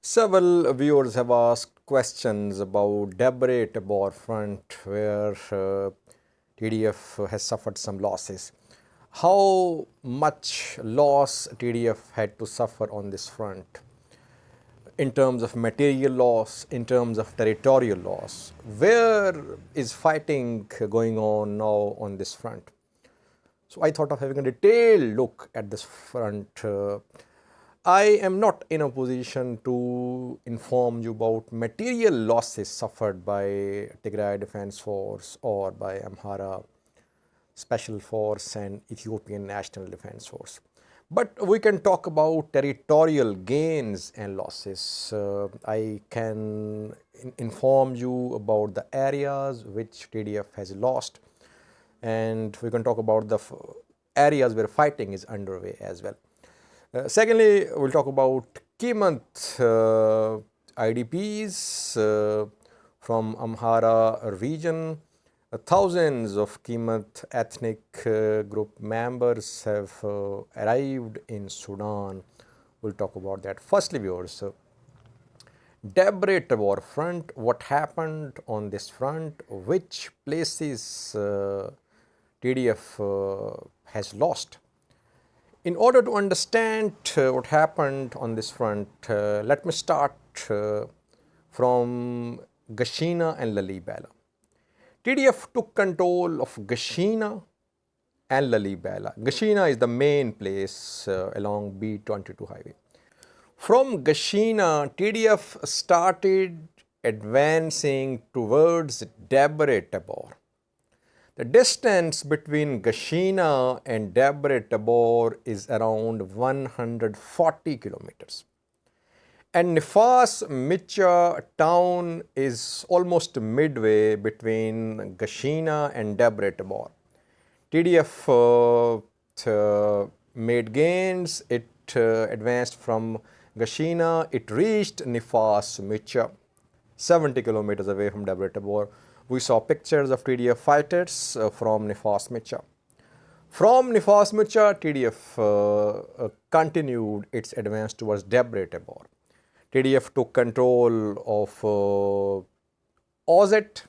Several viewers have asked questions about Debre Tabor front where TDF has suffered some losses. How much loss TDF had to suffer on this front in terms of material loss, in terms of territorial loss? Where is fighting going on now on this front? So I thought of having a detailed look at this front. I am not in a position to inform you about material losses suffered by Tigray Defense Force or by Amhara Special Force and Ethiopian National Defense Force. But we can talk about territorial gains and losses. I can inform you about the areas which TDF has lost, and we can talk about the areas where fighting is underway as well. Secondly, we'll talk about Kimant IDPs from Amhara region. Thousands of Kimant ethnic group members have arrived in Sudan. We'll talk about that. Firstly, viewers, Debre Tabor front, what happened on this front, which places TDF has lost. In order to understand what happened on this front, let me start from Gashina and Lalibela. TDF took control of Gashina and Lalibela. Gashina is the main place along B22 highway. From Gashina, TDF started advancing towards Debre Tabor. The distance between Gashina and Debre Tabor is around 140 kilometers. And Nifas Micha town is almost midway between Gashina and Debre Tabor. TDF made gains. It advanced from Gashina. It reached Nifas Micha, 70 kilometers away from Debre Tabor. We saw pictures of TDF fighters from Nifas Micha. From Nifas Micha, TDF continued its advance towards Debre Tabor. TDF took control of Ozet,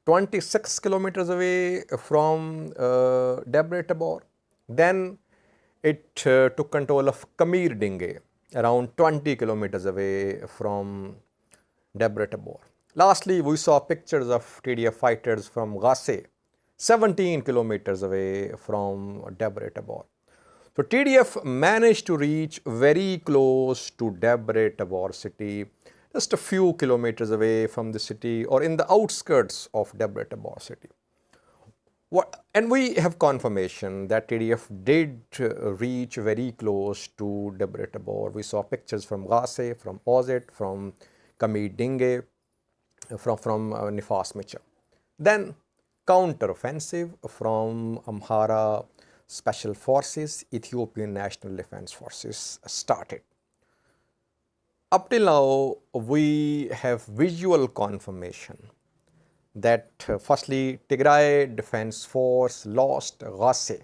26 kilometers away from Debre Tabor. Then it took control of Kamir Dinge, around 20 kilometers away from Debre Tabor. Lastly, we saw pictures of TDF fighters from Ghasse, 17 kilometers away from Debre Tabor. So TDF managed to reach very close to Debre Tabor city, just a few kilometers away from the city or in the outskirts of Debre Tabor city. And we have confirmation that TDF did reach very close to Debre Tabor. We saw pictures from Ghasse, from Ozet, from Kamir Dinge, from Nifas Micha. Then counter-offensive from Amhara Special Forces, Ethiopian National Defense Forces started. Up till now, we have visual confirmation that firstly, Tigray Defense Force lost Ghasse.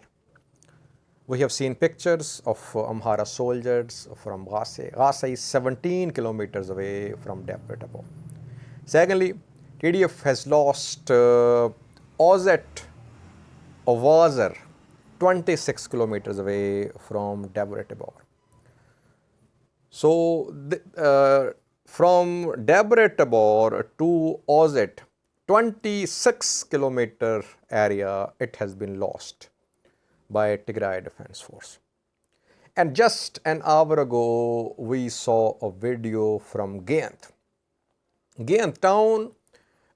We have seen pictures of Amhara soldiers from Ghasse. Ghasse is 17 kilometers away from Debre Tabor. Secondly, TDF has lost Ozet Ovazar, 26 kilometers away from Debre Tabor. So, from Debre Tabor to Ozet, 26 kilometer area, it has been lost by Tigray Defense Force. And just an hour ago, we saw a video from Gant. Gant town,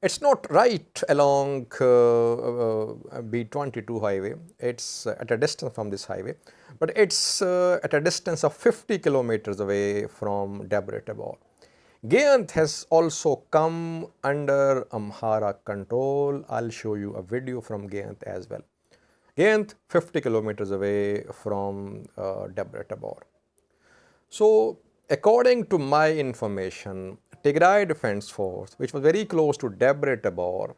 it's not right along B22 highway. It's at a distance from this highway, but it's at a distance of 50 kilometers away from Debre Tabor. Gant has also come under Amhara control. I'll show you a video from Gant as well. Gant, 50 kilometers away from Debre Tabor. So, according to my information, Tigray Defense Force, which was very close to Debre Tabor,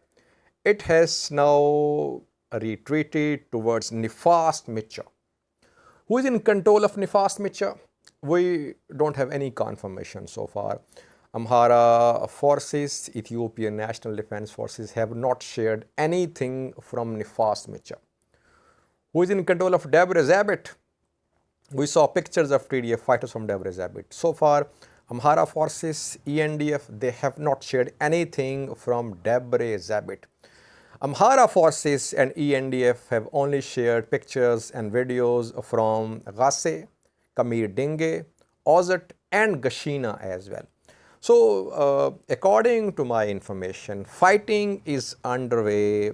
it has now retreated towards Nifas Micha. Who is in control of Nifas Micha? we don't have any confirmation so far. Amhara forces, Ethiopian National Defense Forces, have not shared anything from Nefas Micha, who is in control of Debre Tabor. We saw pictures of TDF fighters from Debre Tabor. So far, Amhara forces, ENDF, they have not shared anything from Debre Tabor. Amhara forces and ENDF have only shared pictures and videos from Ghasse, Kamir Dinge, Ozat and Gashina as well. So, according to my information, fighting is underway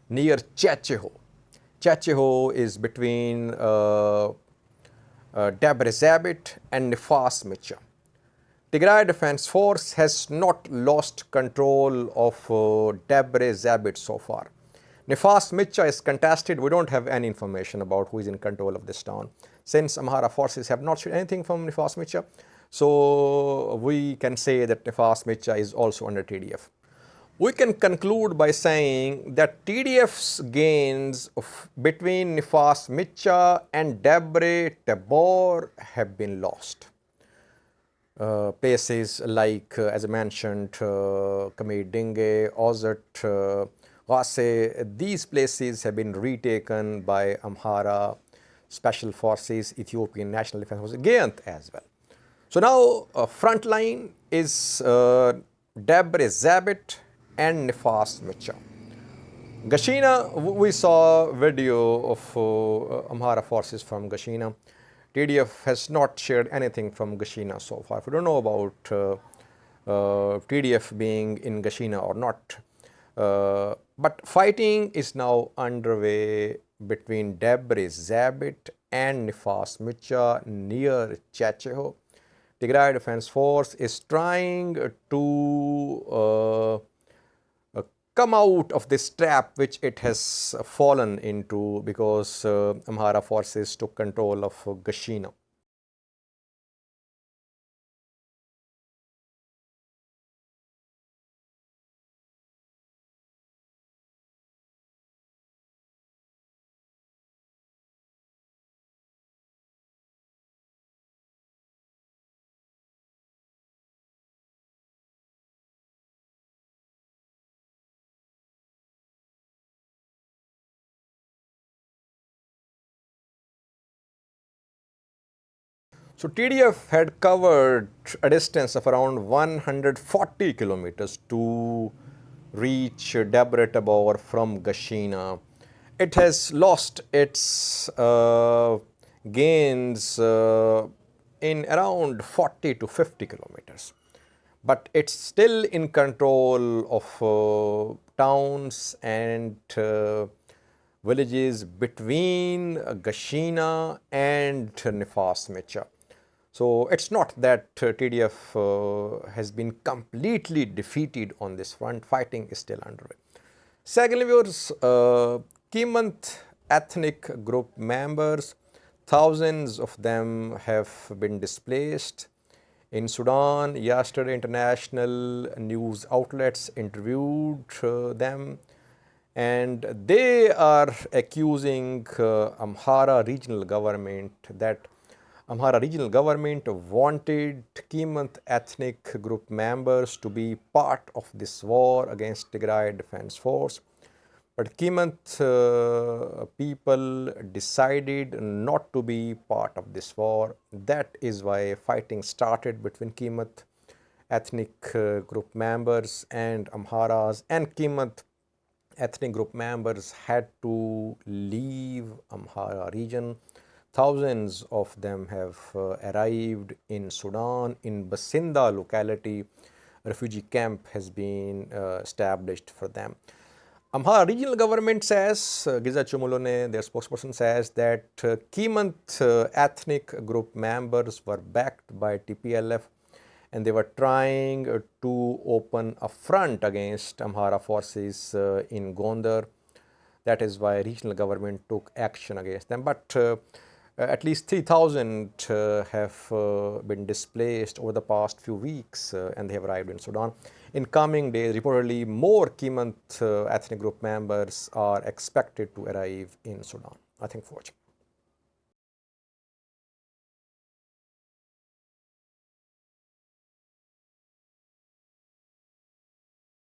near Checheho. Checheho is between Debre Tabor and Nefas Micha. Tigray Defense Force has not lost control of Debre Tabor so far. Nefas Micha is contested. We don't have any information about who is in control of this town. Since Amhara forces have not shared anything from Nefas Micha, so we can say that Nefas Micha is also under TDF. We can conclude by saying that TDF's gains between Nefas Micha and Debre Tabor have been lost. Places like, as I mentioned, Kamir Dinge, Ozat, Ghasse, these places have been retaken by Amhara Special Forces, Ethiopian National Defense Forces, Gayant as well. So now front line is Debre Tabor and Nefas Micha. Gashina, we saw video of Amhara forces from Gashina. TDF has not shared anything from Gashina so far. We don't know about TDF being in Gashina or not. But fighting is now underway between Debre Tabor and Nefas Micha near Checheho. Tigray Defense Force is trying to come out of this trap which it has fallen into because Amhara forces took control of Gashina. So TDF had covered a distance of around 140 kilometers to reach Debre Tabor from Gashina. It has lost its gains in around 40 to 50 kilometers. But it's still in control of towns and villages between Gashina and Nefas Micha. So it's not that TDF has been completely defeated on this front. Fighting is still underway. Secondly, viewers, Kimant ethnic group members, thousands of them have been displaced. In Sudan, yesterday international news outlets interviewed them, and they are accusing Amhara regional government that Amhara regional government wanted Kimant ethnic group members to be part of this war against Tigray Defense Force. But Kimant people decided not to be part of this war. That is why fighting started between Kimant ethnic group members and Amharas, and Kimant ethnic group members had to leave Amhara region. Thousands of them have arrived in Sudan. In Basinda locality, a refugee camp has been established for them. Amhara regional government says, Giza Chumulone, their spokesperson, says that Kimant ethnic group members were backed by TPLF and they were trying to open a front against Amhara forces in Gondar. That is why regional government took action against them. But at least 3,000 have been displaced over the past few weeks and they have arrived in Sudan. In coming days, reportedly more Kimant ethnic group members are expected to arrive in Sudan. Thank you for watching.